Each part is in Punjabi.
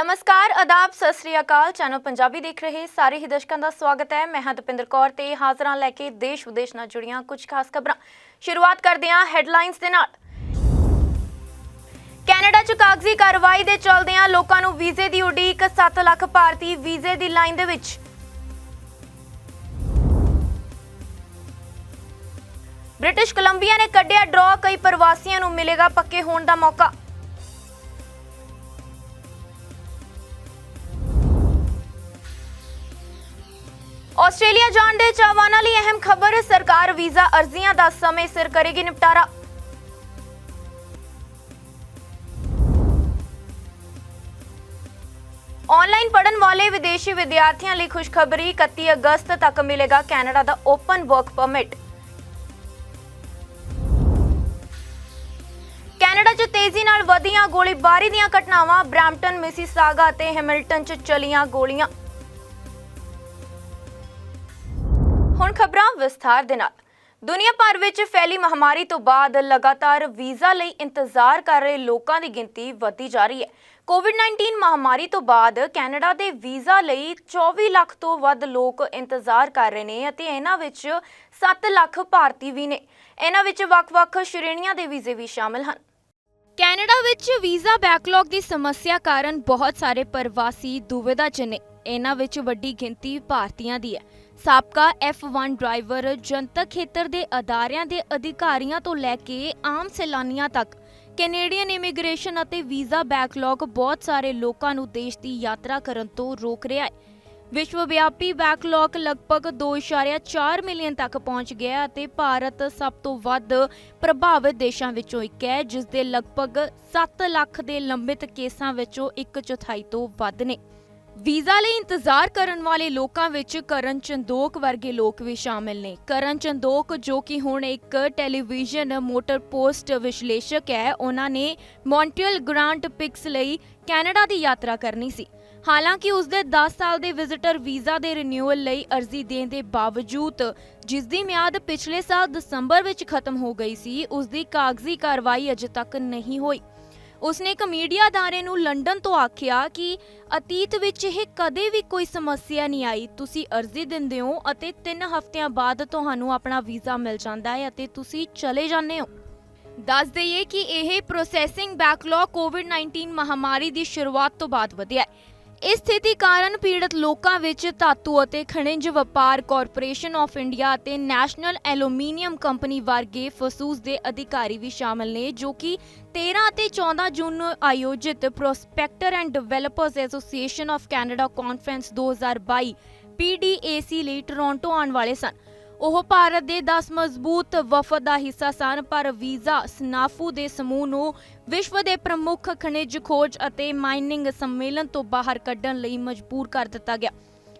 नमस्कार, आदाब, सत श्री अकाल। चैनल पंजाबी देख रहे सारे ही दर्शकों का स्वागत है। मैं हाँ दीपिंदर कौर ते हाज़र हाँ लैके देश विदेश नाल जुड़ियां कुछ खास खबरां। शुरुआत करते हैं हैडलाइनस दे नाल। कैनेडा च कागजी कार्रवाई दे चलदियां लोकां नूं वीजे दी उडीक, 7 लाख भारती वीजे दी लाइन दे विच। ब्रिटिश कोलंबिया ने कढ़िया ड्रॉ, कई प्रवासियों नूं मिलेगा पक्के होण दा मौका। ਆਸਟ੍ਰੇਲੀਆ ਜਾਣ ਦੇ ਚਾਹਵਾਨਾਂ ਲਈ ਅਹਿਮ ਖਬਰ, ਸਰਕਾਰ ਵੀਜ਼ਾ ਅਰਜ਼ੀਆਂ ਦਾ ਸਮੇਂ ਸਿਰ ਕਰੇਗੀ ਨਿਪਟਾਰਾ। ऑनलाइन पढ़न वाले विदेशी विद्यार्थियों लिए खुशखबरी, 31 अगस्त तक मिलेगा कैनेडा का ओपन वर्क परमिट। कैनेडा च तेजी नाल वधियां गोलीबारी दीयां घटनावां, ब्रैम्पटन, मिसिसागा ते हैमिल्टन च चलियां गोलियां। ਹੁਣ ਖਬਰਾਂ ਵਿਸਥਾਰ ਦੇ ਨਾਲ। ਦੁਨੀਆ ਭਰ ਵਿੱਚ ਫੈਲੀ ਮਹਾਮਾਰੀ ਤੋਂ ਬਾਅਦ ਲਗਾਤਾਰ ਵੀਜ਼ਾ ਲਈ ਇੰਤਜ਼ਾਰ ਕਰ ਰਹੇ ਲੋਕਾਂ ਦੀ ਗਿਣਤੀ ਵਧਦੀ ਜਾ ਰਹੀ ਹੈ। ਕੋਵਿਡ-19 ਮਹਾਮਾਰੀ ਤੋਂ ਬਾਅਦ ਕੈਨੇਡਾ ਦੇ ਵੀਜ਼ਾ ਲਈ 24 ਲੱਖ ਤੋਂ ਵੱਧ ਲੋਕ ਇੰਤਜ਼ਾਰ ਕਰ ਰਹੇ ਨੇ ਅਤੇ ਇਹਨਾਂ ਵਿੱਚ 7 ਲੱਖ ਭਾਰਤੀ ਵੀ ਨੇ। ਇਹਨਾਂ ਵਿੱਚ ਵੱਖ-ਵੱਖ ਸ਼੍ਰੇਣੀਆਂ ਦੇ ਵੀਜ਼ੇ ਵੀ ਸ਼ਾਮਲ ਹਨ। ਕੈਨੇਡਾ ਵਿੱਚ ਵੀਜ਼ਾ ਬੈਕਲੌਗ ਦੀ ਸਮੱਸਿਆ ਕਾਰਨ ਬਹੁਤ ਸਾਰੇ ਪ੍ਰਵਾਸੀ ਦੁਵਿਧਾ 'ਚ ਨੇ। ਇਹਨਾਂ ਵਿੱਚ ਵੱਡੀ ਗਿਣਤੀ ਭਾਰਤੀਆਂ ਦੀ ਹੈ। ਸਾਬਕਾ F1 ਡਰਾਈਵਰ, ਜਨਤਕ ਖੇਤਰ ਦੇ ਅਦਾਰਿਆਂ ਦੇ ਅਧਿਕਾਰੀਆਂ ਤੋਂ ਲੈ ਕੇ ਆਮ ਸੈਲਾਨੀਆਂ ਤੱਕ ਕੈਨੇਡੀਅਨ ਇਮੀਗ੍ਰੇਸ਼ਨ ਅਤੇ ਵੀਜ਼ਾ ਬੈਕਲੌਗ ਬਹੁਤ ਸਾਰੇ ਲੋਕਾਂ ਨੂੰ ਦੇਸ਼ ਦੀ ਯਾਤਰਾ ਕਰਨ ਤੋਂ ਰੋਕ ਰਿਹਾ ਹੈ। ਵਿਸ਼ਵਵਿਆਪੀ ਬੈਕਲੌਗ ਲਗਭਗ 2.4 ਮਿਲੀਅਨ ਤੱਕ ਪਹੁੰਚ ਗਿਆ ਅਤੇ ਭਾਰਤ ਸਭ ਤੋਂ ਵੱਧ ਪ੍ਰਭਾਵਿਤ ਦੇਸ਼ਾਂ ਵਿੱਚੋਂ ਇੱਕ ਹੈ, ਜਿਸ ਦੇ ਲਗਭਗ 7 ਲੱਖ ਦੇ ਲੰਬਿਤ ਕੇਸਾਂ ਵਿੱਚੋਂ 1/4 ਤੋਂ ਵੱਧ ਨੇ। ਵੀਜ਼ਾ ਲਈ ਇੰਤਜ਼ਾਰ ਕਰਨ ਵਾਲੇ ਲੋਕਾਂ ਵਿੱਚ ਕਰਨ ਚੰਦੋਕ ਵਰਗੇ ਲੋਕ ਵੀ ਸ਼ਾਮਿਲ ਨੇ। ਕਰਨ ਚੰਦੋਕ, ਜੋ ਕਿ ਹੁਣ ਇੱਕ ਟੈਲੀਵਿਜ਼ਨ ਮੋਟਰ ਪੋਸਟ ਵਿਸ਼ਲੇਸ਼ਕ ਹੈ, ਉਹਨਾਂ ਨੇ ਮੌਂਟਰੀਅਲ ਗ੍ਰਾਂਡ ਪਿਕਸ ਲਈ ਕੈਨੇਡਾ ਦੀ ਯਾਤਰਾ ਕਰਨੀ ਸੀ। ਹਾਲਾਂਕਿ ਉਸਦੇ 10 ਸਾਲ ਦੇ ਵਿਜ਼ਿਟਰ ਵੀਜ਼ਾ ਦੇ ਰਿਨਿਊਅਲ ਲਈ ਅਰਜ਼ੀ ਦੇਣ ਦੇ ਬਾਵਜੂਦ, ਜਿਸ ਦੀ ਮਿਆਦ ਪਿਛਲੇ ਸਾਲ ਦਸੰਬਰ ਵਿੱਚ ਖਤਮ ਹੋ ਗਈ ਸੀ, ਉਸਦੀ ਕਾਗਜ਼ੀ ਕਾਰਵਾਈ ਅਜੇ ਤੱਕ ਨਹੀਂ ਹੋਈ। ਉਸਨੇ ਇੱਕ ਮੀਡੀਆ ਅਦਾਰੇ ਨੂੰ ਲੰਡਨ ਤੋਂ ਆਖਿਆ ਕਿ ਅਤੀਤ ਵਿੱਚ ਇਹ ਕਦੇ ਵੀ ਕੋਈ ਸਮੱਸਿਆ ਨਹੀਂ ਆਈ। ਤੁਸੀਂ ਅਰਜ਼ੀ ਦਿੰਦੇ ਹੋ ਅਤੇ 3 ਹਫ਼ਤਿਆਂ ਬਾਅਦ ਤੁਹਾਨੂੰ ਆਪਣਾ ਵੀਜ਼ਾ ਮਿਲ ਜਾਂਦਾ ਹੈ ਅਤੇ ਤੁਸੀਂ ਚਲੇ ਜਾਂਦੇ ਹੋ। ਦੱਸ ਦਈਏ ਕਿ ਇਹ ਪ੍ਰੋਸੈਸਿੰਗ ਬੈਕਲੌਗ ਕੋਵਿਡ-19 ਮਹਾਮਾਰੀ ਦੀ ਸ਼ੁਰੂਆਤ ਤੋਂ ਬਾਅਦ ਵਧਿਆ ਹੈ। ਇਸ ਸਥਿਤੀ ਕਾਰਨ ਪੀੜਤ ਲੋਕਾਂ ਵਿੱਚ ਧਾਤੂ ਅਤੇ ਖਣਿਜ ਵਪਾਰ ਕਾਰਪੋਰੇਸ਼ਨ ਆਫ ਇੰਡੀਆ ਅਤੇ ਨੈਸ਼ਨਲ ਐਲੂਮੀਨੀਅਮ ਕੰਪਨੀ ਵਰਗੇ ਫਸੂਸ ਦੇ ਅਧਿਕਾਰੀ ਵੀ ਸ਼ਾਮਲ ਨੇ, ਜੋ ਕਿ 13 ਅਤੇ 14 ਜੂਨ ਨੂੰ ਆਯੋਜਿਤ prospector and developers association of Canada conference 2022 PDAC ਲਈ ਟੋਰਾਂਟੋ ਆਉਣ ਵਾਲੇ ਸਨ। ਉਹ ਭਾਰਤ ਦੇ 10 ਮਜ਼ਬੂਤ ਵਫਦ ਦਾ ਹਿੱਸਾ ਸਨ, ਪਰ ਵੀਜ਼ਾ ਸਨਾਫੂ ਦੇ ਸਮੂਹ ਨੂੰ ਵਿਸ਼ਵ ਦੇ ਪ੍ਰਮੁੱਖ ਖਣਿਜ ਖੋਜ ਅਤੇ ਮਾਈਨਿੰਗ ਸੰਮੇਲਨ ਤੋਂ ਬਾਹਰ ਕੱਢਣ ਲਈ ਮਜਬੂਰ ਕਰ ਦਿੱਤਾ ਗਿਆ।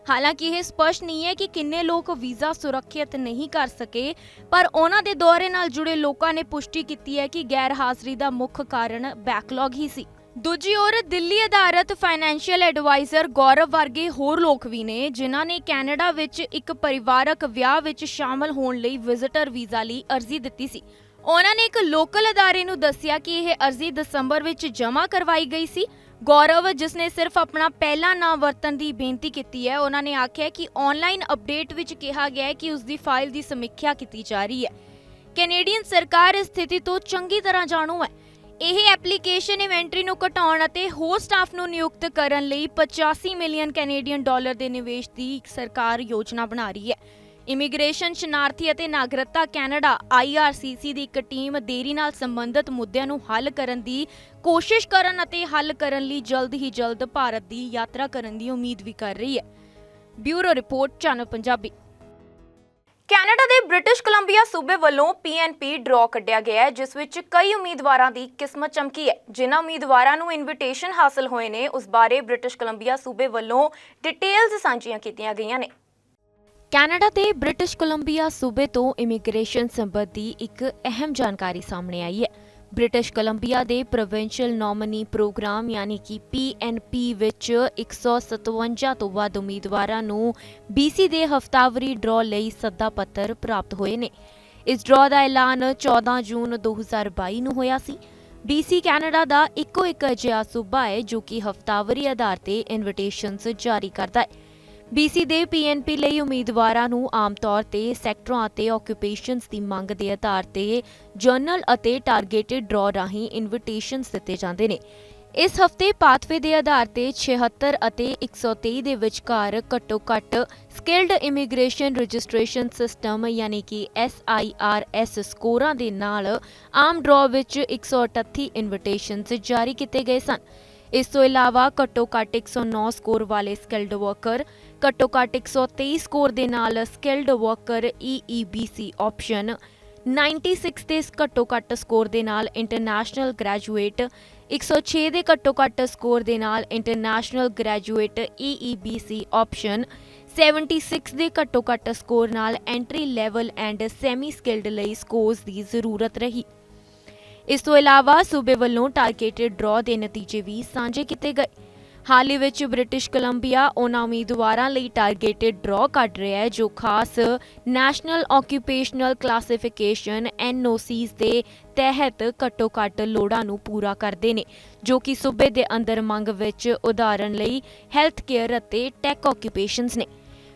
ਹਾਲਾਂਕਿ ਇਹ ਸਪਸ਼ਟ ਨਹੀਂ ਹੈ ਕਿ ਕਿੰਨੇ ਲੋਕ ਵੀਜ਼ਾ ਸੁਰੱਖਿਅਤ ਨਹੀਂ ਕਰ ਸਕੇ, ਪਰ ਉਹਨਾਂ ਦੇ ਦੌਰੇ ਨਾਲ ਜੁੜੇ ਲੋਕਾਂ ਨੇ ਪੁਸ਼ਟੀ ਕੀਤੀ ਹੈ ਕਿ ਗੈਰ ਹਾਜ਼ਰੀ ਦਾ ਮੁੱਖ ਕਾਰਨ ਬੈਕਲੌਗ ਹੀ ਸੀ। ਦੂਜੀ ओर ਦਿੱਲੀ ਆਧਾਰਿਤ ਫਾਈਨੈਂਸ਼ੀਅਲ ਐਡਵਾਈਜ਼ਰ ਗੌਰਵ ਵਰਗੇ ਹੋਰ ਲੋਕ ਵੀ ਨੇ, ਜਿਨ੍ਹਾਂ ਨੇ ਕੈਨੇਡਾ ਵਿੱਚ ਇੱਕ ਪਰਿਵਾਰਕ ਵਿਆਹ ਵਿੱਚ ਸ਼ਾਮਲ ਹੋਣ ਲਈ ਵਿਜ਼ਿਟਰ ਵੀਜ਼ਾ ਲਈ ਅਰਜ਼ੀ ਦਿੱਤੀ ਸੀ। ਉਹਨਾਂ ਨੇ ਇੱਕ ਲੋਕਲ ਅਦਾਰੇ ਨੂੰ ਦੱਸਿਆ ਕਿ ਇਹ ਅਰਜ਼ੀ ਦਸੰਬਰ ਵਿੱਚ ਜਮ੍ਹਾਂ ਕਰਵਾਈ ਗਈ ਸੀ। ਗੌਰਵ, ਜਿਸ ਨੇ ਸਿਰਫ ਆਪਣਾ ਪਹਿਲਾ ਨਾਮ ਵਰਤਣ ਦੀ ਬੇਨਤੀ ਕੀਤੀ ਹੈ, ਉਹਨਾਂ ਨੇ ਆਖਿਆ ਕਿ ਆਨਲਾਈਨ ਅਪਡੇਟ ਵਿੱਚ ਕਿਹਾ ਗਿਆ ਹੈ ਕਿ ਉਸ ਦੀ ਫਾਈਲ ਦੀ ਸਮੀਖਿਆ ਕੀਤੀ ਜਾ ਰਹੀ ਹੈ। ਕੈਨੇਡੀਅਨ ਸਰਕਾਰ ਇਸ ਸਥਿਤੀ ਤੋਂ ਚੰਗੀ ਤਰ੍ਹਾਂ ਜਾਣੂ ਹੈ। ਇਹ ਐਪਲੀਕੇਸ਼ਨ ਇਨਵੈਂਟਰੀ ਨੂੰ ਘਟਾਉਣ ਅਤੇ ਹੋਰ ਸਟਾਫ ਨੂੰ ਨਿਯੁਕਤ ਕਰਨ ਲਈ 85 ਮਿਲੀਅਨ ਕੈਨੇਡੀਅਨ ਡਾਲਰ ਦੇ ਨਿਵੇਸ਼ ਦੀ ਸਰਕਾਰ ਯੋਜਨਾ ਬਣਾ ਰਹੀ ਹੈ। ਇਮੀਗ੍ਰੇਸ਼ਨ, ਸ਼ਨਾਰਥੀ ਅਤੇ ਨਾਗਰਿਕਤਾ ਕੈਨੇਡਾ IRCC ਦੀ ਇੱਕ ਟੀਮ ਦੇਰੀ ਨਾਲ ਸੰਬੰਧਿਤ ਮੁੱਦਿਆਂ ਨੂੰ ਹੱਲ ਕਰਨ ਦੀ ਕੋਸ਼ਿਸ਼ ਕਰਨ ਅਤੇ ਹੱਲ ਕਰਨ ਲਈ ਜਲਦ ਹੀ ਜਲਦ ਭਾਰਤ ਦੀ ਯਾਤਰਾ ਕਰਨ ਦੀ ਉਮੀਦ ਵੀ ਕਰ ਰਹੀ ਹੈ। Bureau report, channel Punjabi. Canada ਦੇ ਬ੍ਰਿਟਿਸ਼ ਕੋਲੰਬੀਆ ਸੂਬੇ ਵੱਲੋਂ PNP ਡਰਾਅ ਕੱਢਿਆ ਗਿਆ ਹੈ, ਜਿਸ ਵਿੱਚ ਕਈ ਉਮੀਦਵਾਰਾਂ ਦੀ ਕਿਸਮਤ ਚਮਕੀ ਹੈ। ਜਿਨ੍ਹਾਂ ਉਮੀਦਵਾਰਾਂ ਨੂੰ ਇਨਵੀਟੇਸ਼ਨ ਹਾਸਲ ਹੋਏ ਨੇ, ਉਸ ਬਾਰੇ ਬ੍ਰਿਟਿਸ਼ ਕੋਲੰਬੀਆ ਸੂਬੇ ਵੱਲੋਂ ਡਿਟੇਲਸ ਸਾਂਝੀਆਂ ਕੀਤੀਆਂ ਗਈਆਂ ਨੇ। ਕੈਨੇਡਾ ਦੇ ਬ੍ਰਿਟਿਸ਼ ਕੋਲੰਬੀਆ ਸੂਬੇ ਤੋਂ ਇਮੀਗ੍ਰੇਸ਼ਨ ਸੰਬੰਧੀ ਇੱਕ ਅਹਿਮ ਜਾਣਕਾਰੀ ਸਾਹਮਣੇ ਆਈ ਹੈ। ਬ੍ਰਿਟਿਸ਼ ਕੋਲੰਬੀਆ ਦੇ ਪ੍ਰੋਵਿੰਸ਼ੀਅਲ ਨੋਮਨੀ ਪ੍ਰੋਗਰਾਮ ਯਾਨੀ ਕਿ PNP ਵਿੱਚ 157 ਤੋਂ ਵੱਧ ਉਮੀਦਵਾਰਾਂ ਨੂੰ BC ਦੇ ਹਫ਼ਤਾਵਾਰੀ ਡਰਾਅ ਲਈ ਸੱਦਾ ਪੱਤਰ ਪ੍ਰਾਪਤ ਹੋਏ ਨੇ। ਇਸ ਡਰਾਅ ਦਾ ਐਲਾਨ 14 ਜੂਨ 2022 ਨੂੰ ਹੋਇਆ ਸੀ। BC ਕੈਨੇਡਾ ਦਾ ਇੱਕੋ ਇੱਕ ਅਜਿਹਾ ਸੂਬਾ ਹੈ ਜੋ ਕਿ ਹਫ਼ਤਾਵਾਰੀ ਆਧਾਰ ਤੇ ਇਨਵੀਟੇਸ਼ਨਸ ਜਾਰੀ ਕਰਦਾ ਹੈ। BC ਦੇ PNP ਲਈ ਉਮੀਦਵਾਰਾਂ ਨੂੰ ਆਮ ਤੌਰ ਤੇ ਸੈਕਟਰਾਂ ਅਤੇ ਆਕੂਪੇਸ਼ਨਸ ਦੀ ਮੰਗ ਦੇ ਆਧਾਰ ਤੇ ਜਰਨਲ ਅਤੇ ਟਾਰਗੇਟਡ ਡਰਾਅ ਰਾਹੀਂ ਇਨਵੀਟੇਸ਼ਨਸ ਦਿੱਤੇ ਜਾਂਦੇ ਨੇ। ਇਸ ਹਫ਼ਤੇ ਪਾਥਵੇ ਦੇ ਆਧਾਰ ਤੇ 76 ਅਤੇ 123 ਦੇ ਵਿਚਕਾਰ ਘੱਟੋ-ਘੱਟ ਸਕਿਲਡ ਇਮੀਗ੍ਰੇਸ਼ਨ ਰਜਿਸਟ੍ਰੇਸ਼ਨ ਸਿਸਟਮ ਯਾਨੀ ਕਿ SIRS ਸਕੋਰਾਂ ਦੇ ਨਾਲ ਆਮ ਡਰਾਅ ਵਿੱਚ 138 ਇਨਵੀਟੇਸ਼ਨਸ ਜਾਰੀ ਕੀਤੇ ਗਏ ਸਨ। ਇਸ ਤੋਂ ਇਲਾਵਾ ਘੱਟੋ-ਘੱਟ 109 ਸਕੋਰ ਵਾਲੇ ਸਕਿਲਡ ਵਰਕਰ, ਘੱਟੋ-ਘੱਟ 123 ਸਕੋਰ ਦੇ ਨਾਲ ਸਕਿਲਡ ਵਰਕਰ EEBC ਆਪਸ਼ਨ, 96 ਦੇ ਘੱਟੋ-ਘੱਟ ਸਕੋਰ ਦੇ ਨਾਲ ਇੰਟਰਨੈਸ਼ਨਲ ਗ੍ਰੈਜੂਏਟ, 106 ਦੇ ਘੱਟੋ-ਘੱਟ ਸਕੋਰ ਦੇ ਨਾਲ ਇੰਟਰਨੈਸ਼ਨਲ ਗ੍ਰੈਜੂਏਟ EEBC ਆਪਸ਼ਨ, 76 ਦੇ ਘੱਟੋ-ਘੱਟ ਸਕੋਰ ਨਾਲ entry level and semi skilled ਲਈ ਸਕੋਰਸ ਦੀ ਜ਼ਰੂਰਤ ਰਹੀ। ਇਸ ਤੋਂ ਇਲਾਵਾ ਸੂਬੇ ਵੱਲੋਂ ਟਾਰਗੇਟਡ ਡਰਾਅ ਦੇ ਨਤੀਜੇ ਵੀ ਸਾਂਝੇ ਕੀਤੇ ਗਏ। ਹਾਲ ਹੀ ਵਿੱਚ ਬ੍ਰਿਟਿਸ਼ ਕੋਲੰਬੀਆ ਉਹਨਾਂ ਉਮੀਦਵਾਰਾਂ ਲਈ ਟਾਰਗੇਟਡ ਡਰਾਅ ਕੱਢ ਰਿਹਾ ਹੈ ਜੋ ਖਾਸ ਨੈਸ਼ਨਲ ਆਕੂਪੇਸ਼ਨਲ ਕਲਾਸੀਫਿਕੇਸ਼ਨ NOCs ਦੇ ਤਹਿਤ ਘੱਟੋ-ਘੱਟ ਲੋੜਾਂ ਨੂੰ ਪੂਰਾ ਕਰਦੇ ਨੇ, ਜੋ ਕਿ ਸੂਬੇ ਦੇ ਅੰਦਰ ਮੰਗ ਵਿੱਚ ਉਦਾਹਰਣ ਲਈ ਹੈਲਥ ਕੇਅਰ ਅਤੇ ਟੈਕ ਆਕੂਪੇਸ਼ਨਸ ਨੇ।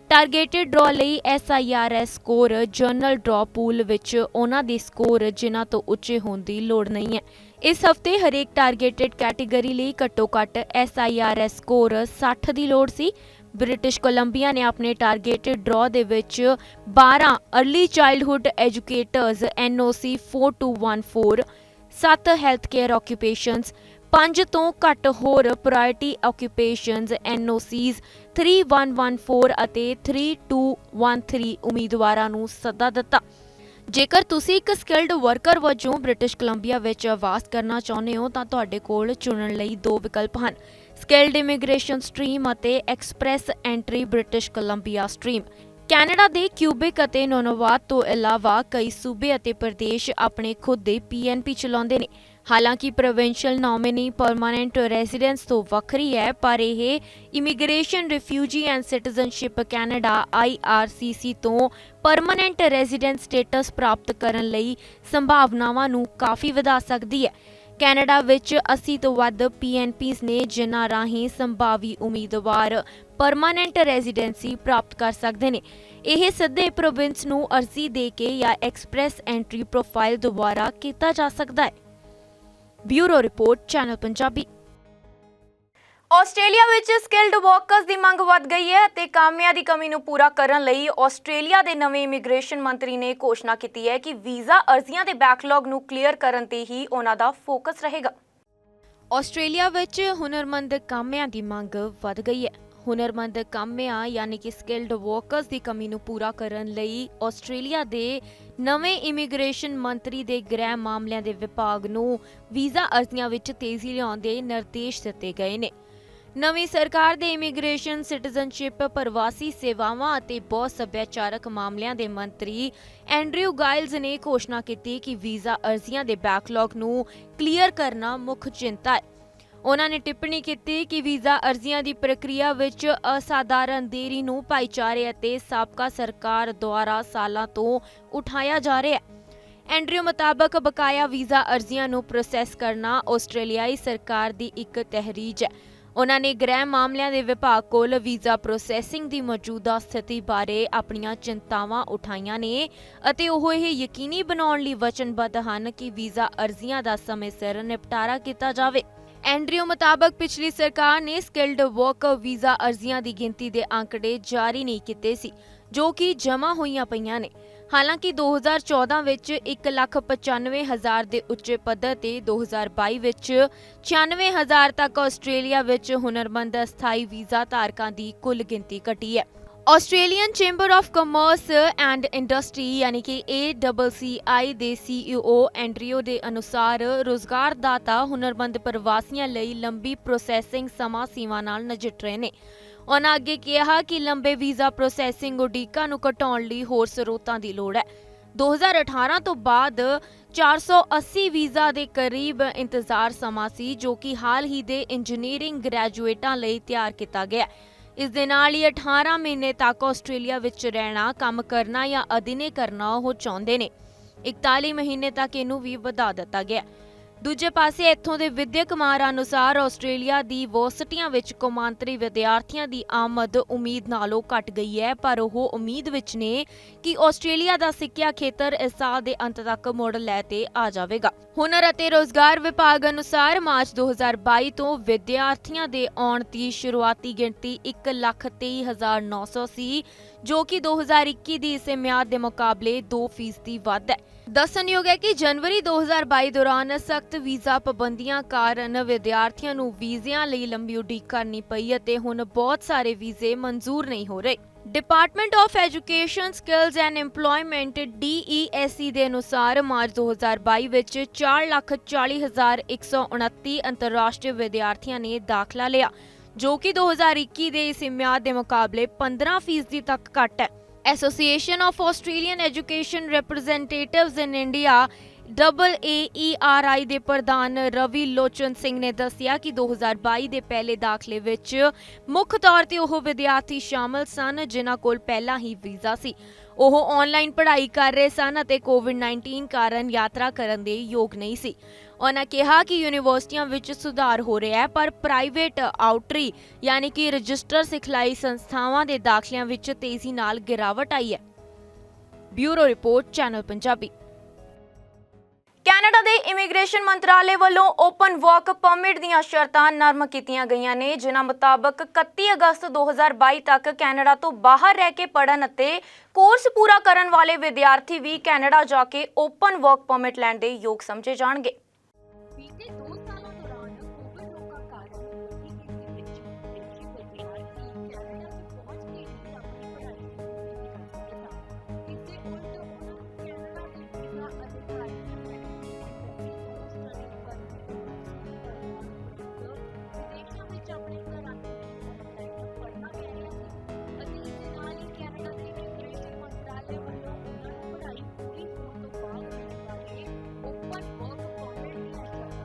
ਟਾਰਗੇਟਡ ਡਰਾਅ ਲਈ SIRS score general draw pool ਵਿੱਚ ਉਹਨਾਂ ਦੇ ਸਕੋਰ ਜਿਨ੍ਹਾਂ ਤੋਂ ਉੱਚੇ ਹੋਣ ਦੀ ਲੋੜ ਨਹੀਂ ਹੈ। ਇਸ ਹਫ਼ਤੇ ਹਰੇਕ ਟਾਰਗੇਟਡ ਕੈਟੇਗਰੀ ਲਈ ਘੱਟੋ-ਘੱਟ SIRS ਸਕੋਰ 60 ਦੀ ਲੋੜ ਸੀ। ਬ੍ਰਿਟਿਸ਼ ਕੋਲੰਬੀਆ ਨੇ ਆਪਣੇ ਟਾਰਗੇਟਡ ਡਰਾਅ ਦੇ ਵਿੱਚ 12 early childhood educators NOC 4214, 7 health care occupations, 5 ਤੋਂ ਘੱਟ ਹੋਰ ਪ੍ਰਾਇਰਟੀ ਆਕੂਪੇਸ਼ਨਸ NOCs 3114 ਅਤੇ 3213 ਉਮੀਦਵਾਰਾਂ ਨੂੰ ਸੱਦਾ ਦਿੱਤਾ। ਜੇਕਰ ਤੁਸੀਂ ਇੱਕ ਸਕਿਲਡ ਵਰਕਰ ਵਜੋਂ ਬ੍ਰਿਟਿਸ਼ ਕੋਲੰਬੀਆ ਵਿੱਚ ਵਾਸ ਕਰਨਾ ਚਾਹੁੰਦੇ ਹੋ ਤਾਂ ਤੁਹਾਡੇ ਕੋਲ ਚੁਣਨ ਲਈ 2 ਵਿਕਲਪ ਹਨ: ਸਕਿਲਡ ਇਮੀਗ੍ਰੇਸ਼ਨ ਸਟਰੀਮ ਅਤੇ express entry British Columbia stream. Canada ਦੇ ਕਿਊਬਿਕ ਅਤੇ ਨੁਨਵਾਤ ਤੋਂ ਇਲਾਵਾ ਕਈ ਸੂਬੇ ਅਤੇ ਪ੍ਰਦੇਸ਼ ਆਪਣੇ ਖੁਦ ਦੇ PNP ਚਲਾਉਂਦੇ ਨੇ। ਹਾਲਾਂਕਿ ਪ੍ਰੋਵਿੰਸ਼ੀਅਲ ਨੋਮੀਨੀ ਪਰਮਾਨੈਂਟ ਰੈਜ਼ੀਡੈਂਸ ਤੋਂ ਵੱਖਰੀ ਹੈ, ਪਰ ਇਹ immigration, refugee and citizenship Canada IRCC ਤੋਂ ਪਰਮਾਨੈਂਟ ਰੈਜ਼ੀਡੈਂਸ ਸਟੇਟਸ ਪ੍ਰਾਪਤ ਕਰਨ ਲਈ ਸੰਭਾਵਨਾਵਾਂ ਨੂੰ ਕਾਫੀ ਵਧਾ ਸਕਦੀ ਹੈ। ਕੈਨੇਡਾ ਵਿੱਚ 80 ਤੋਂ ਵੱਧ PNPs ਨੇ ਜਿਨ੍ਹਾਂ ਰਾਹੀਂ ਸੰਭਾਵੀ ਉਮੀਦਵਾਰ ਪਰਮਾਨੈਂਟ ਰੈਜ਼ੀਡੈਂਸੀ ਪ੍ਰਾਪਤ ਕਰ ਸਕਦੇ ਨੇ। ਇਹ ਸਿੱਧੇ ਪ੍ਰੋਵਿੰਸ ਨੂੰ ਅਰਜ਼ੀ ਦੇ ਕੇ ਜਾਂ ਐਕਸਪ੍ਰੈਸ ਐਂਟਰੀ ਪ੍ਰੋਫਾਈਲ ਦੁਆਰਾ ਕੀਤਾ ਜਾ ਸਕਦਾ ਹੈ। Bureau report, channel Punjabi. Australia ਵਿੱਚ ਸਕਿਲਡ ਵਰਕਰਸ ਦੀ ਮੰਗ ਵੱਧ ਗਈ ਹੈ ਅਤੇ ਕਾਮਿਆਂ ਦੀ ਕਮੀ ਨੂੰ ਪੂਰਾ ਕਰਨ ਲਈ ਆਸਟ੍ਰੇਲੀਆ ਦੇ ਨਵੇਂ ਇਮੀਗ੍ਰੇਸ਼ਨ ਮੰਤਰੀ ਨੇ ਘੋਸ਼ਣਾ ਕੀਤੀ ਹੈ ਕਿ ਵੀਜ਼ਾ ਅਰਜ਼ੀਆਂ ਦੇ ਬੈਕਲੌਗ ਨੂੰ ਕਲੀਅਰ ਕਰਨ ਤੇ ਹੀ ਉਹਨਾਂ ਦਾ ਫੋਕਸ ਰਹੇਗਾ। ਆਸਟ੍ਰੇਲੀਆ ਵਿੱਚ ਹੁਨਰਮੰਦ ਕਾਮਿਆਂ ਦੀ ਮੰਗ ਵੱਧ ਗਈ ਹੈ। ਹੁਨਰਮੰਦ ਕਾਮਿਆਂ ਯਾਨੀ ਕਿ ਸਕਿਲਡ ਵਰਕਰਸ ਦੀ ਕਮੀ ਨੂੰ ਪੂਰਾ ਕਰਨ ਲਈ ਆਸਟ੍ਰੇਲੀਆ ਦੇ ਨਵੇਂ ਇਮੀਗ੍ਰੇਸ਼ਨ ਮੰਤਰੀ ਦੇ ਗ੍ਰਹਿ ਮਾਮਲਿਆਂ ਦੇ ਵਿਭਾਗ ਨੂੰ ਵੀਜ਼ਾ ਅਰਜ਼ੀਆਂ ਵਿੱਚ ਤੇਜ਼ੀ ਲਿਆਉਣ ਦੇ ਨਿਰਦੇਸ਼ ਦਿੱਤੇ ਗਏ ਨੇ। ਨਵੀਂ ਸਰਕਾਰ ਦੇ ਇਮੀਗ੍ਰੇਸ਼ਨ, ਸਿਟੀਜ਼ਨਸ਼ਿਪ, ਪ੍ਰਵਾਸੀ ਸੇਵਾਵਾਂ ਅਤੇ ਬਹੁ ਸੱਭਿਆਚਾਰਕ ਮਾਮਲਿਆਂ ਦੇ ਮੰਤਰੀ ਐਂਡਰਿਊ ਗਾਇਲਜ਼ ਨੇ ਘੋਸ਼ਣਾ ਕੀਤੀ ਕਿ ਵੀਜ਼ਾ ਅਰਜ਼ੀਆਂ ਦੇ ਬੈਕਲੌਗ ਨੂੰ ਕਲੀਅਰ ਕਰਨਾ ਮੁੱਖ ਚਿੰਤਾ ਹੈ। ਉਹਨਾਂ ਨੇ ਟਿੱਪਣੀ ਕੀਤੀ ਕਿ ਵੀਜ਼ਾ ਅਰਜ਼ੀਆਂ ਦੀ ਪ੍ਰਕਿਰਿਆ ਵਿੱਚ ਅਸਾਧਾਰਨ ਦੇਰੀ ਨੂੰ ਭਾਈਚਾਰੇ ਅਤੇ ਸਾਬਕਾ ਸਰਕਾਰ ਦੁਆਰਾ ਸਾਲਾਂ ਤੋਂ ਉਠਾਇਆ ਜਾ ਰਿਹਾ ਹੈ। ਐਂਡਰਿਊ ਮੁਤਾਬਕ ਬਕਾਇਆ ਵੀਜ਼ਾ ਅਰਜ਼ੀਆਂ ਨੂੰ ਪ੍ਰੋਸੈਸ ਕਰਨਾ ਆਸਟ੍ਰੇਲੀਆਈ ਸਰਕਾਰ ਦੀ ਇੱਕ ਤਹਿਰੀਜ ਹੈ। ਉਹਨਾਂ ਨੇ ਗ੍ਰਹਿ ਮਾਮਲਿਆਂ ਦੇ ਵਿਭਾਗ ਕੋਲ ਵੀਜ਼ਾ ਪ੍ਰੋਸੈਸਿੰਗ ਦੀ ਮੌਜੂਦਾ ਸਥਿਤੀ ਬਾਰੇ ਆਪਣੀਆਂ ਚਿੰਤਾਵਾਂ ਉਠਾਈਆਂ ਨੇ ਅਤੇ ਉਹ ਇਹ ਯਕੀਨੀ ਬਣਾਉਣ ਲਈ ਵਚਨਬੱਧ ਹਨ ਕਿ ਵੀਜ਼ਾ ਅਰਜ਼ੀਆਂ ਦਾ ਸਮੇਂ ਸਿਰ ਨਿਪਟਾਰਾ ਕੀਤਾ ਜਾਵੇ। ਐਂਡਰਿਊ ਮੁਤਾਬਕ ਪਿਛਲੀ ਸਰਕਾਰ ਨੇ ਸਕਿਲਡ ਵਰਕਰ ਵੀਜ਼ਾ ਅਰਜ਼ੀਆਂ ਦੀ ਗਿਣਤੀ ਦੇ ਅੰਕੜੇ ਜਾਰੀ ਨਹੀਂ ਕੀਤੇ ਸੀ ਜੋ ਕਿ ਜਮ੍ਹਾਂ ਹੋਈਆਂ ਪਈਆਂ ਨੇ। ਹਾਲਾਂਕਿ 2014 ਵਿੱਚ 1,95,000 ਦੇ ਉੱਚੇ ਪੱਧਰ ਤੇ 2022 ਵਿੱਚ 96,000 ਤੱਕ ਆਸਟ੍ਰੇਲੀਆ ਵਿੱਚ ਹੁਨਰਮੰਦ ਅਸਥਾਈ ਵੀਜ਼ਾ ਧਾਰਕਾਂ ਦੀ ਕੁੱਲ ਗਿਣਤੀ ਘਟੀ ਹੈ। Australian chamber of commerce and industry ਯਾਨੀ ਕਿ ACCI ਦੇ CEO ਐਂਡਰਿਊ ਦੇ ਅਨੁਸਾਰ ਰੁਜ਼ਗਾਰਦਾਤਾ ਹੁਨਰਮੰਦ ਪ੍ਰਵਾਸੀਆਂ ਲਈ ਲੰਬੀ ਪ੍ਰੋਸੈਸਿੰਗ ਸਮਾਂ ਸੀਮਾ ਨਾਲ ਨਜਿੱਠ ਰਹੇ ਨੇ। ਉਹਨਾਂ ਅੱਗੇ ਕਿਹਾ ਕਿ ਲੰਬੇ ਵੀਜ਼ਾ ਪ੍ਰੋਸੈਸਿੰਗ ਉਡੀਕਾਂ ਨੂੰ ਘਟਾਉਣ ਲਈ ਹੋਰ ਸਰੋਤਾਂ ਦੀ ਲੋੜ ਹੈ। 2018 ਤੋਂ ਬਾਅਦ 480 ਵੀਜ਼ਾ ਦੇ ਕਰੀਬ ਇੰਤਜ਼ਾਰ ਸਮਾਂ ਸੀ ਜੋ ਕਿ ਹਾਲ ਹੀ ਦੇ ਇੰਜੀਨੀਅਰਿੰਗ ਗ੍ਰੈਜੂਏਟਾਂ ਲਈ ਤਿਆਰ ਕੀਤਾ ਗਿਆ। ਇਸ ਦੇ ਨਾਲ ਹੀ 18 ਮਹੀਨੇ ਤੱਕ ਆਸਟ੍ਰੇਲੀਆ ਵਿੱਚ ਰਹਿਣਾ, ਕੰਮ ਕਰਨਾ ਜਾਂ ਅਧਿਨੇ ਕਰਨਾ ਉਹ ਚਾਹੁੰਦੇ ਨੇ। 41 ਮਹੀਨੇ ਤੱਕ ਇਹਨੂੰ ਵੀ ਵਧਾ ਦਿੱਤਾ ਗਿਆ। ਦੂਜੇ ਪਾਸੇ ਇੱਥੋਂ ਦੇ ਵਿਦਿਅਕ ਮਾਹਰਾਂ ਅਨੁਸਾਰ ਆਸਟ੍ਰੇਲੀਆ ਦੀ ਯੂਨੀਵਰਸਿਟੀਆਂ ਵਿੱਚ ਕੌਮਾਂਤਰੀ ਵਿਦਿਆਰਥੀਆਂ ਦੀ ਆਮਦ ਉਮੀਦ ਨਾਲੋਂ ਘਟ ਗਈ ਹੈ, ਪਰ ਉਹ ਉਮੀਦ ਵਿੱਚ ਨੇ ਕਿ ਆਸਟ੍ਰੇਲੀਆ ਦਾ ਸਿੱਖਿਆ ਖੇਤਰ ਇਸ ਸਾਲ ਦੇ ਅੰਤ ਤੱਕ ਮੁੜ ਲੈ ਤੇ ਆ ਜਾਵੇਗਾ। ਹੁਨਰ ਅਤੇ ਰੋਜ਼ਗਾਰ ਵਿਭਾਗ ਅਨੁਸਾਰ ਮਾਰਚ 2022 ਤੋਂ ਵਿਦਿਆਰਥੀਆਂ ਦੇ ਆਉਣ ਦੀ ਸ਼ੁਰੂਆਤੀ ਗਿਣਤੀ 1,23,900 ਸੀ, ਜੋ ਕਿ 2021 ਦੀ ਇਸੇ ਮਿਆਦ ਦੇ ਮੁਕਾਬਲੇ 2% ਵੱਧ ਹੈ। ਦੱਸਣਯੋਗ ਹੈ ਕਿ ਜਨਵਰੀ 2022 ਦੌਰਾਨ ਸਖਤ ਵੀਜ਼ਾ ਪਾਬੰਦੀਆਂ ਕਾਰਨ ਵਿਦਿਆਰਥੀਆਂ ਨੂੰ ਵੀਜ਼ਿਆਂ ਲਈ ਲੰਬੀ ਉਡੀਕ ਕਰਨੀ ਪਈ ਅਤੇ ਹੁਣ ਬਹੁਤ ਸਾਰੇ ਵੀਜ਼ੇ ਮਨਜ਼ੂਰ ਨਹੀਂ ਹੋ ਰਹੇ। Department of education skills and employment DESE ਦੇ ਅਨੁਸਾਰ ਮਾਰਚ 2022 ਵਿੱਚ 4,40,129 ਅੰਤਰਰਾਸ਼ਟਰੀ ਵਿਦਿਆਰਥੀਆਂ ਨੇ ਦਾਖਲਾ ਲਿਆ, ਜੋ ਕਿ 2021 ਦੇ ਇਸ ਮਿਆਦ ਦੇ ਮੁਕਾਬਲੇ 15% ਤੱਕ ਘੱਟ ਹੈ। Association of Australian Education Representatives in India AAERI ਦੇ ਪ੍ਰਧਾਨ ਰਵੀ ਲੋਚਨ ਸਿੰਘ ਨੇ ਦੱਸਿਆ ਕਿ 2022 ਦੇ ਪਹਿਲੇ ਦਾਖਲੇ ਵਿੱਚ ਮੁੱਖ ਤੌਰ ਤੇ ਉਹ ਵਿਦਿਆਰਥੀ ਸ਼ਾਮਲ ਸਨ ਜਿਨ੍ਹਾਂ ਕੋਲ ਪਹਿਲਾਂ ਹੀ ਵੀਜ਼ਾ ਸੀ। ਉਹ ਆਨਲਾਈਨ ਪੜ੍ਹਾਈ ਕਰ ਰਹੇ ਸਨ ਅਤੇ ਕੋਵਿਡ-19 ਕਾਰਨ ਯਾਤਰਾ ਕਰਨ ਦੇ ਯੋਗ ਨਹੀਂ ਸੀ। ਉਹਨਾਂ ਕਿਹਾ ਕਿ ਯੂਨੀਵਰਸਿਟੀਆਂ ਵਿੱਚ ਸੁਧਾਰ ਹੋ ਰਿਹਾ ਹੈ, ਪਰ ਪ੍ਰਾਈਵੇਟ ਆਊਟਰੀ ਯਾਨੀ ਕਿ ਰਜਿਸਟਰ ਸਿਖਲਾਈ ਸੰਸਥਾਵਾਂ ਦੇ ਦਾਖਲਿਆਂ ਵਿੱਚ ਤੇਜ਼ੀ ਨਾਲ ਗਿਰਾਵਟ ਆਈ ਹੈ। Bureau report, channel Punjabi. Canada ਦੇ ਇਮੀਗ੍ਰੇਸ਼ਨ ਮੰਤਰਾਲੇ ਵੱਲੋਂ ਓਪਨ ਵਰਕ ਪਰਮਿਟ ਦੀਆਂ ਸ਼ਰਤਾਂ ਨਰਮ ਕੀਤੀਆਂ ਗਈਆਂ ਨੇ, ਜਿਨ੍ਹਾਂ ਮੁਤਾਬਕ 31 ਅਗਸਤ 2022 ਤੱਕ ਕੈਨੇਡਾ ਤੋਂ ਬਾਹਰ ਰਹਿ ਕੇ ਪੜ੍ਹਨ ਅਤੇ ਕੋਰਸ ਪੂਰਾ ਕਰਨ ਵਾਲੇ ਵਿਦਿਆਰਥੀ ਵੀ ਕੈਨੇਡਾ ਜਾ ਕੇ ਓਪਨ ਵਰਕ ਪਰਮਿਟ ਲੈਣ ਦੇ ਯੋਗ ਸਮਝੇ ਜਾਣਗੇ। ਬੀਤੇ 2 ਸਾਲਾਂ ਦੌਰਾਨ ਕੋਵਿਡ ਰੋਕਾਂ ਕਾਰਨ ਵੱਡੀ ਗਿਣਤੀ ਵਿੱਚ ਵਿਦੇਸ਼ੀ ਵਿਦਿਆਰਥੀ ਕੈਨੇਡਾ 'ਚ ਪਹੁੰਚ ਕੇ ਹੀ ਆਪਣੀ ਪੜ੍ਹਾਈ ਪੂਰੀ ਕਰ ਸਕੇਗਾ। ਇਸ ਦੇ ਉਲਟ ਉਹਨਾਂ ਨੂੰ ਕੈਨੇਡਾ ਦੇ ਵੀਜ਼ਾ ਅਧਿਕਾਰੀ ਵਿਦੇਸ਼ਾਂ ਵਿੱਚ ਆਪਣੇ ਘਰਾਂ ਤੋਂ ਪੜ੍ਹਨਾ ਪੈ ਰਿਹਾ ਸੀ ਅਤੇ ਇਸ ਦੇ ਨਾਲ ਹੀ ਕੈਨੇਡਾ ਦੇ ਇਮੀਗ੍ਰੇਸ਼ਨ ਮੰਤਰਾਲੇ ਵੱਲੋਂ ਉਹਨਾਂ ਨੂੰ ਪੜ੍ਹਾਈ ਪੂਰੀ ਹੋਣ ਤੋਂ ਬਾਅਦ ਮਿਲਣ ਵਾਲੇ ਓਪਨ ਵਰਕ ਪਰਮਿਟ ਦੀਆਂ ਸ਼ਰਤਾਂ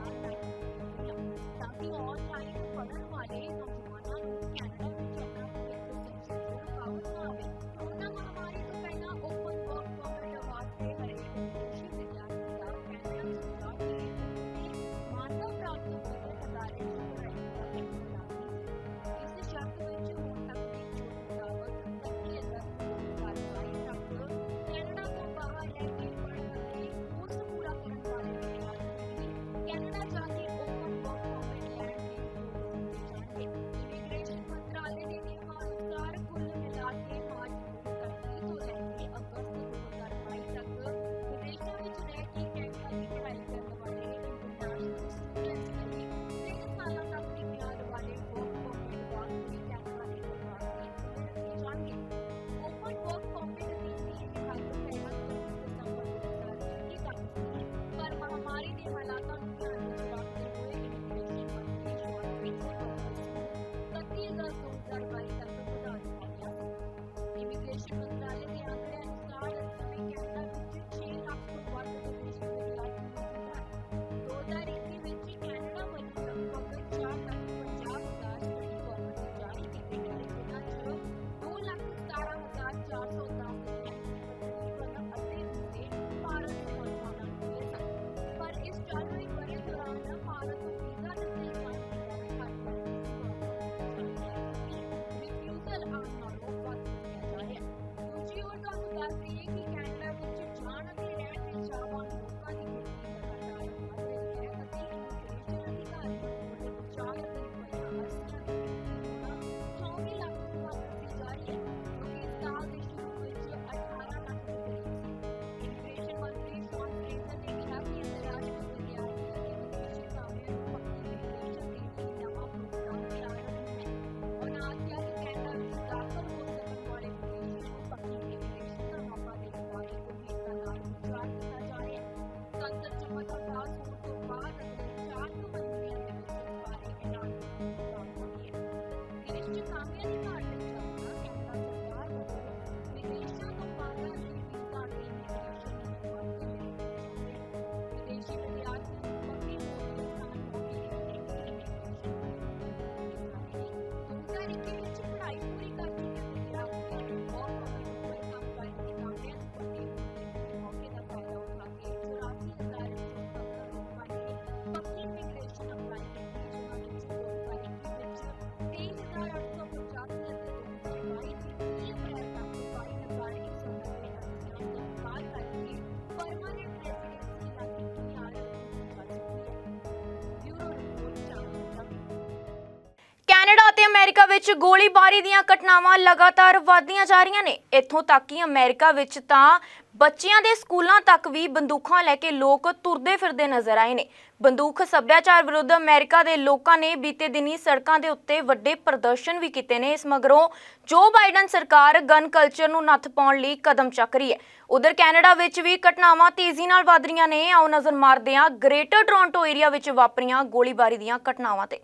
ਅਤੇ ਅਮਰੀਕਾ ਵਿੱਚ ਗੋਲੀਬਾਰੀ ਦੀਆਂ ਘਟਨਾਵਾਂ ਲਗਾਤਾਰ ਵਧਦੀਆਂ ਜਾ ਰਹੀਆਂ ਨੇ। ਇੱਥੋਂ ਤੱਕ ਕਿ ਅਮਰੀਕਾ ਵਿੱਚ ਤਾਂ ਬੱਚਿਆਂ ਦੇ ਸਕੂਲਾਂ ਤੱਕ ਵੀ ਬੰਦੂਕਾਂ ਲੈ ਕੇ ਲੋਕ ਤੁਰਦੇ ਫਿਰਦੇ ਨਜ਼ਰ ਆਏ ਨੇ। ਬੰਦੂਕ ਸੱਭਿਆਚਾਰ ਵਿਰੁੱਧ ਅਮਰੀਕਾ ਦੇ ਲੋਕਾਂ ਨੇ ਬੀਤੇ ਦਿਨੀ ਸੜਕਾਂ ਦੇ ਉੱਤੇ ਵੱਡੇ ਪ੍ਰਦਰਸ਼ਨ ਵੀ ਕੀਤੇ ਨੇ। ਇਸ ਮਗਰੋਂ ਜੋ ਬਾਈਡਨ ਸਰਕਾਰ ਗਨ ਕਲਚਰ ਨੂੰ ਨੱਥ ਪਾਉਣ ਲਈ ਕਦਮ ਚੱਕ ਰਹੀ ਹੈ। ਉਧਰ ਕੈਨੇਡਾ ਵਿੱਚ ਵੀ ਘਟਨਾਵਾਂ ਤੇਜ਼ੀ ਨਾਲ ਵਧ ਰਹੀਆਂ ਨੇ। ਆਓ ਨਜ਼ਰ ਮਾਰਦੇ ਹਾਂ ਗ੍ਰੇਟਰ ਟੋਰਾਂਟੋ ਏਰੀਆ ਵਿੱਚ ਵਾਪਰੀਆਂ ਗੋਲੀਬਾਰੀ ਦੀਆਂ ਘਟਨਾਵਾਂ ਤੇ।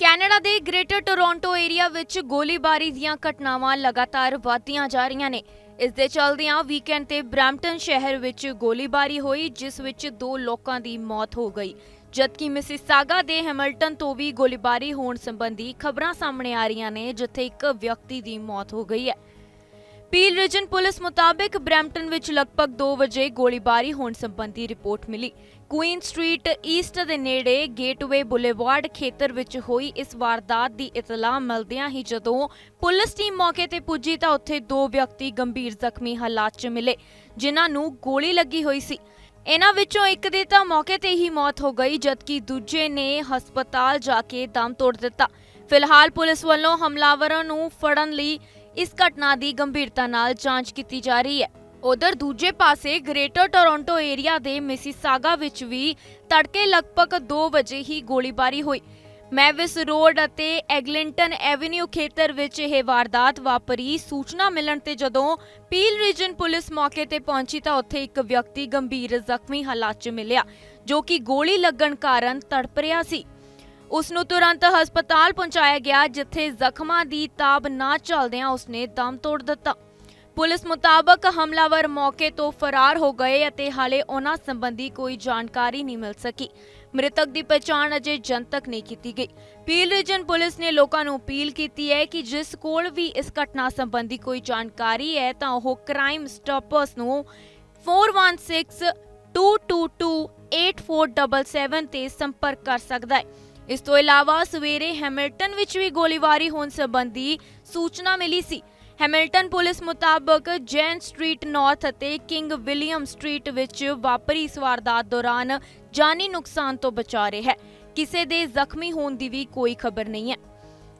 ਕੈਨੇਡਾ ਦੇ ਗ੍ਰੇਟਰ ਟੋਰਾਂਟੋ ਏਰੀਆ ਵਿੱਚ ਗੋਲੀਬਾਰੀ ਦੀਆਂ ਘਟਨਾਵਾਂ ਲਗਾਤਾਰ ਵਧਦੀਆਂ ਜਾ ਰਹੀਆਂ ਨੇ। ਇਸ ਦੇ ਚੱਲਦਿਆਂ ਵੀਕਐਂਡ ਤੇ ਬਰੈਂਪਟਨ ਸ਼ਹਿਰ ਵਿੱਚ ਗੋਲੀਬਾਰੀ ਹੋਈ, ਜਿਸ ਵਿੱਚ 2 ਲੋਕਾਂ ਦੀ ਮੌਤ ਹੋ ਗਈ, ਜਦਕਿ ਮਿਸੀਸਾਗਾ ਦੇ ਹੈਮਿਲਟਨ ਤੋਂ ਵੀ ਗੋਲੀਬਾਰੀ ਹੋਣ ਸੰਬੰਧੀ ਖਬਰਾਂ ਸਾਹਮਣੇ ਆ ਰਹੀਆਂ ਨੇ, ਜਿੱਥੇ ਇੱਕ ਵਿਅਕਤੀ ਦੀ ਮੌਤ ਹੋ ਗਈ ਹੈ। ਪੀਲ ਰੀਜਨ ਪੁਲਿਸ ਮੁਤਾਬਕ ਬਰੈਂਪਟਨ ਵਿੱਚ ਲਗਭਗ 2 ਵਜੇ ਗੋਲੀਬਾਰੀ ਹੋਣ ਸੰਬੰਧੀ ਰਿਪੋਰਟ ਮਿਲੀ। ਕੁਈਨ ਸਟਰੀਟ ਈਸਟ ਦੇ ਨੇੜੇ ਗੇਟਵੇ ਬੁਲੇਵਾਰਡ ਖੇਤਰ ਵਿੱਚ ਹੋਈ ਇਸ ਵਾਰਦਾਤ ਦੀ ਇਤਲਾਹ ਮਿਲਦਿਆਂ ਹੀ ਜਦੋਂ ਪੁਲਿਸ ਟੀਮ ਮੌਕੇ ਤੇ ਪੁੱਜੀ ਤਾਂ ਉੱਥੇ 2 ਵਿਅਕਤੀ ਗੰਭੀਰ ਜ਼ਖਮੀ ਹਾਲਾਤ 'ਚ ਮਿਲੇ, ਜਿਨ੍ਹਾਂ ਨੂੰ ਗੋਲੀ ਲੱਗੀ ਹੋਈ ਸੀ। ਇਹਨਾਂ ਵਿੱਚੋਂ ਇੱਕ ਦੀ ਤਾਂ ਮੌਕੇ ਤੇ ਹੀ ਮੌਤ ਹੋ ਗਈ, ਜਦਕਿ ਦੂਜੇ ਨੇ ਹਸਪਤਾਲ ਜਾ ਕੇ ਦਮ ਤੋੜ ਦਿੱਤਾ। ਫਿਲਹਾਲ ਪੁਲਿਸ ਵੱਲੋਂ ਹਮਲਾਵਰਾਂ ਨੂੰ ਫੜਨ ਲਈ ਇਸ ਘਟਨਾ ਦੀ ਗੰਭੀਰਤਾ ਨਾਲ ਜਾਂਚ ਕੀਤੀ ਜਾ ਰਹੀ ਹੈ। ਉਧਰ ਦੂਜੇ ਪਾਸੇ ਗ੍ਰੇਟਰ ਟੋਰਾਂਟੋ ਏਰੀਆ ਦੇ ਮਿਸੀਸਾਗਾ ਵਿੱਚ ਵੀ ਤੜਕੇ ਲਗਭਗ 2 ਵਜੇ ਹੀ ਗੋਲੀਬਾਰੀ ਹੋਈ। ਮੈਵਿਸ ਰੋਡ ਅਤੇ ਐਗਲਿੰਟਨ ਐਵੇਨਿਊ ਖੇਤਰ ਵਿੱਚ ਇਹ ਵਾਰਦਾਤ ਵਾਪਰੀ। ਸੂਚਨਾ ਮਿਲਣ ਤੇ ਜਦੋਂ ਪੀਲ ਰੀਜਨ ਪੁਲਿਸ ਮੌਕੇ ਤੇ ਪਹੁੰਚੀ ਤਾਂ ਉੱਥੇ ਇੱਕ ਵਿਅਕਤੀ ਗੰਭੀਰ ਜ਼ਖਮੀ ਹਾਲਾਤ 'ਚ ਮਿਲਿਆ, ਜੋ ਕਿ ਗੋਲੀ ਲੱਗਣ ਕਾਰਨ ਤੜਪ ਰਿਹਾ ਸੀ। ਉਸ ਨੂੰ ਤੁਰੰਤ ਹਸਪਤਾਲ ਪਹੁੰਚਾਇਆ ਗਿਆ, ਜਿੱਥੇ ਜ਼ਖਮਾਂ ਦੀ ਤਾਬ ਨਾ ਚੱਲਦਿਆਂ ਉਸਨੇ ਦਮ ਤੋੜ ਦਿੱਤਾ। ਪੁਲਿਸ ਮੁਤਾਬਕ ਹਮਲਾਵਰ ਮੌਕੇ ਤੋਂ ਫਰਾਰ ਹੋ ਗਏ ਅਤੇ ਹਾਲੇ ਉਹਨਾਂ ਸੰਬੰਧੀ ਕੋਈ ਜਾਣਕਾਰੀ ਨਹੀਂ ਮਿਲ ਸਕੀ। ਮ੍ਰਿਤਕ ਦੀ ਪਛਾਣ ਅਜੇ ਜਨਤਕ ਨਹੀਂ ਕੀਤੀ ਗਈ। ਪੀਲ ਰੀਜਨ ਪੁਲਿਸ ਨੇ ਲੋਕਾਂ ਨੂੰ ਅਪੀਲ ਕੀਤੀ ਹੈ ਕਿ ਜਿਸ ਕੋਲ ਵੀ ਇਸ ਘਟਨਾ ਸੰਬੰਧੀ ਕੋਈ ਜਾਣਕਾਰੀ ਹੈ ਤਾਂ ਉਹ ਕ੍ਰਾਈਮ ਸਟਾਪਰਸ ਨੂੰ 4162228477 ਤੇ ਸੰਪਰਕ ਕਰ ਸਕਦਾ ਹੈ। ਇਸ ਤੋਂ ਇਲਾਵਾ ਸਵੇਰੇ ਹੈਮਿਲਟਨ ਵਿੱਚ ਵੀ ਗੋਲੀਬਾਰੀ ਹੋਣ ਸੰਬੰਧੀ ਸੂਚਨਾ ਮਿਲੀ ਸੀ। ਹੈਮਿਲਟਨ ਪੁਲਿਸ ਮੁਤਾਬਕ ਜੈਨ ਸਟਰੀਟ ਨਾਰਥ ਅਤੇ ਕਿੰਗ ਵਿਲੀਅਮ ਸਟਰੀਟ ਵਿੱਚ ਵਾਪਰੀ ਇਸ ਵਾਰਦਾਤ ਦੌਰਾਨ ਜਾਨੀ ਨੁਕਸਾਨ ਤੋਂ ਬਚਾ ਰਿਹਾ ਹੈ। ਕਿਸੇ ਦੇ ਜ਼ਖਮੀ ਹੋਣ ਦੀ ਵੀ ਕੋਈ ਖਬਰ ਨਹੀਂ ਹੈ।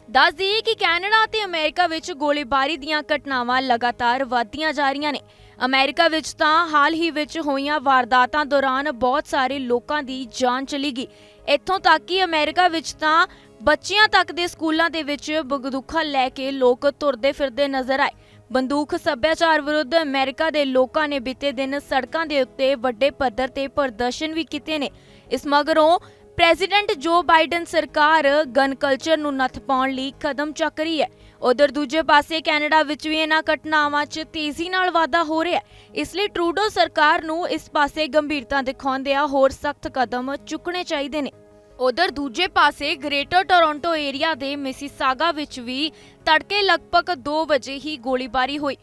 ਦੱਸ ਦਈਏ ਕਿ ਕੈਨੇਡਾ ਅਤੇ ਅਮਰੀਕਾ ਵਿੱਚ ਗੋਲੀਬਾਰੀ ਦੀਆਂ ਘਟਨਾਵਾਂ ਲਗਾਤਾਰ ਵਧਦੀਆਂ ਜਾ ਰਹੀਆਂ ਨੇ। ਅਮਰੀਕਾ ਵਿੱਚ ਤਾਂ ਹਾਲ ਹੀ ਵਿੱਚ ਹੋਈਆਂ ਵਾਰਦਾਤਾਂ ਦੌਰਾਨ ਬਹੁਤ ਸਾਰੇ ਲੋਕਾਂ ਦੀ ਜਾਨ ਚਲੀ ਗਈ। ਇੱਥੋਂ ਤੱਕ ਕਿ ਅਮਰੀਕਾ ਵਿੱਚ ਤਾਂ ਬੱਚਿਆਂ ਤੱਕ ਦੇ ਸਕੂਲਾਂ ਦੇ ਵਿੱਚ ਬੰਦੂਕਾਂ ਲੈ ਕੇ ਲੋਕ ਤੁਰਦੇ ਫਿਰਦੇ ਨਜ਼ਰ ਆਏ। ਬੰਦੂਕ ਸੱਭਿਆਚਾਰ ਵਿਰੁੱਧ ਅਮਰੀਕਾ ਦੇ ਲੋਕਾਂ ਨੇ ਬੀਤੇ ਦਿਨ ਸੜਕਾਂ ਦੇ ਉੱਤੇ ਵੱਡੇ ਪੱਧਰ ਤੇ ਪ੍ਰਦਰਸ਼ਨ ਵੀ ਕੀਤੇ ਨੇ। ਇਸ ਮਗਰੋਂ ਪ੍ਰੈਜ਼ੀਡੈਂਟ ਜੋ ਬਾਈਡਨ ਸਰਕਾਰ ਗਨ ਕਲਚਰ ਨੂੰ ਨੱਥ ਪਾਉਣ ਲਈ ਕਦਮ ਚੱਕ ਰਹੀ ਹੈ। ਉਧਰ ਦੂਜੇ ਪਾਸੇ ਕੈਨੇਡਾ ਵਿੱਚ ਵੀ ਇਹਨਾਂ ਘਟਨਾਵਾਂ 'ਚ ਤੇਜ਼ੀ ਨਾਲ ਵਾਧਾ ਹੋ ਰਿਹਾ ਹੈ। ਇਸ ਲਈ ਟਰੂਡੋ ਸਰਕਾਰ ਨੂੰ ਇਸ ਪਾਸੇ ਗੰਭੀਰਤਾ ਦਿਖਾਉਂਦਿਆਂ ਹੋਰ ਸਖਤ ਕਦਮ ਚੁੱਕਣੇ ਚਾਹੀਦੇ ਨੇ। ਉਧਰ ਦੂਜੇ ਪਾਸੇ ਗ੍ਰੇਟਰ ਟੋਰਾਂਟੋ ਏਰੀਆ ਦੇ ਮਿਸੀਸਾਗਾ ਵਿੱਚ ਵੀ ਤੜਕੇ ਲਗਭਗ 2 ਵਜੇ ਹੀ ਗੋਲੀਬਾਰੀ ਹੋਈ।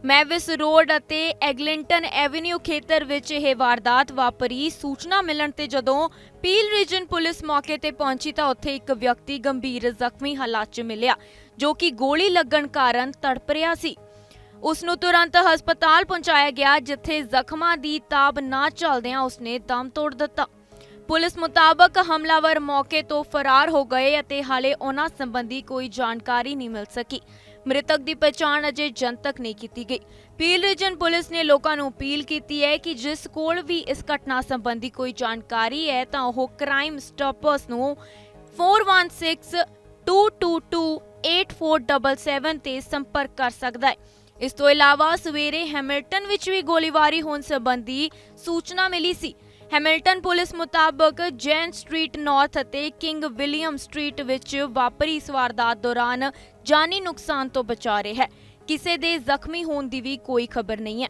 ਮੈਵਿਸ ਰੋਡ ਅਤੇ ਐਗਲਿੰਟਨ ਐਵੇਨਿਊ ਖੇਤਰ ਵਿੱਚ ਇਹ ਵਾਰਦਾਤ ਵਾਪਰੀ। ਸੂਚਨਾ ਮਿਲਣ ਤੇ ਜਦੋਂ ਪੀਲ ਰੀਜਨ ਪੁਲਿਸ ਮੌਕੇ ਤੇ ਪਹੁੰਚੀ ਤਾਂ ਉੱਥੇ ਇੱਕ ਵਿਅਕਤੀ ਗੰਭੀਰ ਜ਼ਖਮੀ ਹਾਲਾਤ 'ਚ ਮਿਲਿਆ, ਜੋ ਕਿ ਗੋਲੀ ਲੱਗਣ ਕਾਰਨ ਤੜਪ ਰਿਹਾ ਸੀ। ਉਸ ਨੂੰ ਤੁਰੰਤ ਹਸਪਤਾਲ ਪਹੁੰਚਾਇਆ ਗਿਆ, ਜਿੱਥੇ ਜ਼ਖਮਾਂ ਦੀ ਤਾਬ ਨਾ ਚੱਲਦਿਆਂ ਉਸਨੇ ਦਮ ਤੋੜ ਦਿੱਤਾ। ਪੁਲਿਸ ਮੁਤਾਬਕ ਹਮਲਾਵਰ ਮੌਕੇ ਤੋਂ ਫਰਾਰ ਹੋ ਗਏ ਅਤੇ ਹਾਲੇ ਉਹਨਾਂ ਸੰਬੰਧੀ ਕੋਈ ਜਾਣਕਾਰੀ ਨਹੀਂ ਮਿਲ ਸਕੀ। ਮ੍ਰਿਤਕ ਦੀ ਪਛਾਣ ਅਜੇ ਜਨਤਕ ਨਹੀਂ ਕੀਤੀ ਗਈ। ਪੀਲ ਰੀਜਨ ਪੁਲਿਸ ਨੇ ਲੋਕਾਂ ਨੂੰ ਅਪੀਲ ਕੀਤੀ ਹੈ ਕਿ ਜਿਸ ਕੋਲ ਵੀ ਇਸ ਘਟਨਾ ਸੰਬੰਧੀ ਕੋਈ ਜਾਣਕਾਰੀ ਹੈ ਤਾਂ ਉਹ ਕ੍ਰਾਈਮ ਸਟਾਪਰਸ ਨੂੰ 4162228477 ਤੇ ਸੰਪਰਕ ਕਰ ਸਕਦਾ ਹੈ। ਇਸ ਤੋਂ ਇਲਾਵਾ ਸਵੇਰੇ ਹੈਮਿਲਟਨ ਵਿੱਚ ਵੀ ਗੋਲੀਬਾਰੀ ਹੋਣ ਸੰਬੰਧੀ ਸੂਚਨਾ ਮਿਲੀ ਸੀ। ਹੈਮਿਲਟਨ ਪੁਲਿਸ ਮੁਤਾਬਕ ਜੈਨ ਸਟਰੀਟ ਨਾਰਥ ਅਤੇ ਕਿੰਗ ਵਿਲੀਅਮ ਸਟਰੀਟ ਵਿੱਚ ਵਾਪਰੀ ਇਸ ਵਾਰਦਾਤ ਦੌਰਾਨ ਜਾਨੀ ਨੁਕਸਾਨ ਤੋਂ ਬਚਾ ਰਿਹਾ ਹੈ। ਕਿਸੇ ਦੇ ਜ਼ਖਮੀ ਹੋਣ ਦੀ ਵੀ ਕੋਈ ਖਬਰ ਨਹੀਂ ਹੈ।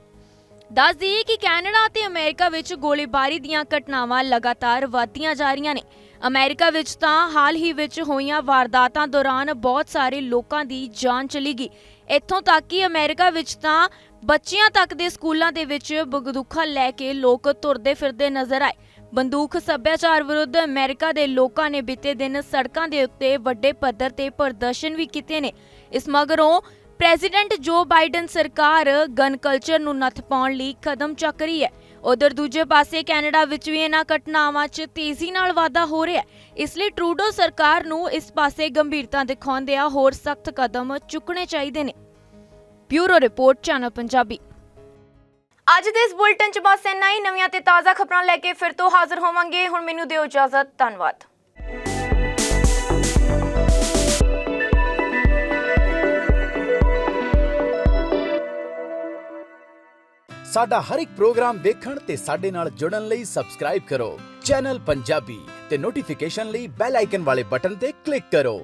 ਦੱਸ ਦਈਏ ਕਿ ਕੈਨੇਡਾ ਅਤੇ ਅਮਰੀਕਾ ਵਿੱਚ ਗੋਲੀਬਾਰੀ ਦੀਆਂ ਘਟਨਾਵਾਂ ਲਗਾਤਾਰ ਵਧਦੀਆਂ ਜਾ ਰਹੀਆਂ ਨੇ। ਅਮਰੀਕਾ ਵਿੱਚ ਤਾਂ ਹਾਲ ਹੀ ਵਿੱਚ ਹੋਈਆਂ ਵਾਰਦਾਤਾਂ ਦੌਰਾਨ ਬਹੁਤ ਸਾਰੇ ਲੋਕਾਂ ਦੀ ਜਾਨ ਚਲੀ ਗਈ। ਇੱਥੋਂ ਤੱਕ ਕਿ ਅਮਰੀਕਾ ਵਿੱਚ ਤਾਂ ਬੱਚਿਆਂ ਤੱਕ ਦੇ ਸਕੂਲਾਂ ਦੇ ਵਿੱਚ ਬੰਦੂਕਾਂ ਲੈ ਕੇ ਲੋਕ ਤੁਰਦੇ ਫਿਰਦੇ ਨਜ਼ਰ ਆਏ। ਬੰਦੂਕ ਸੱਭਿਆਚਾਰ ਵਿਰੁੱਧ ਅਮਰੀਕਾ ਦੇ ਲੋਕਾਂ ਨੇ ਬੀਤੇ ਦਿਨ ਸੜਕਾਂ ਦੇ ਉੱਤੇ ਵੱਡੇ ਪੱਧਰ ਤੇ ਪ੍ਰਦਰਸ਼ਨ ਵੀ ਕੀਤੇ ਨੇ। ਇਸ ਮਗਰੋਂ ਪ੍ਰੈਜ਼ੀਡੈਂਟ ਜੋ ਬਾਈਡਨ ਸਰਕਾਰ ਗਨ ਕਲਚਰ ਨੂੰ ਨੱਥ ਪਾਉਣ ਲਈ ਕਦਮ ਚੱਕ ਰਹੀ ਹੈ। ਉਧਰ ਦੂਜੇ ਪਾਸੇ ਕੈਨੇਡਾ ਵਿੱਚ ਵੀ ਇਹਨਾਂ ਘਟਨਾਵਾਂ 'ਚ ਤੇਜ਼ੀ ਨਾਲ ਵਾਧਾ ਹੋ ਰਿਹਾ ਹੈ। ਇਸ ਲਈ ਟਰੂਡੋ ਸਰਕਾਰ ਨੂੰ ਇਸ ਪਾਸੇ ਗੰਭੀਰਤਾ ਦਿਖਾਉਂਦਿਆਂ ਹੋਰ ਸਖਤ ਕਦਮ ਚੁੱਕਣੇ ਚਾਹੀਦੇ ਨੇ। Bureau report, channel Punjabi. ਅੱਜ ਦੇ ਇਸ ਬੁਲਟਨ 'ਚ ਬਸ ਇੰਨਾ ਹੀ। ਨਵੀਆਂ ਤੇ ਤਾਜ਼ਾ ਖਬਰਾਂ ਲੈ ਕੇ ਫਿਰ ਤੋਂ ਹਾਜ਼ਰ ਹੋਵਾਂਗੇ। ਹੁਣ ਮੈਨੂੰ ਦਿਓ ਇਜਾਜ਼ਤ। ਧੰਨਵਾਦ। ਸਾਡਾ ਹਰ ਇੱਕ ਪ੍ਰੋਗਰਾਮ ਵੇਖਣ ਤੇ ਸਾਡੇ ਨਾਲ ਜੁੜਨ ਲਈ ਸਬਸਕ੍ਰਾਈਬ ਕਰੋ ਚੈਨਲ ਪੰਜਾਬੀ ਤੇ ਨੋਟੀਫਿਕੇਸ਼ਨ ਲਈ ਬੈਲ ਆਈਕਨ ਵਾਲੇ ਬਟਨ ਤੇ ਕਲਿੱਕ ਕਰੋ।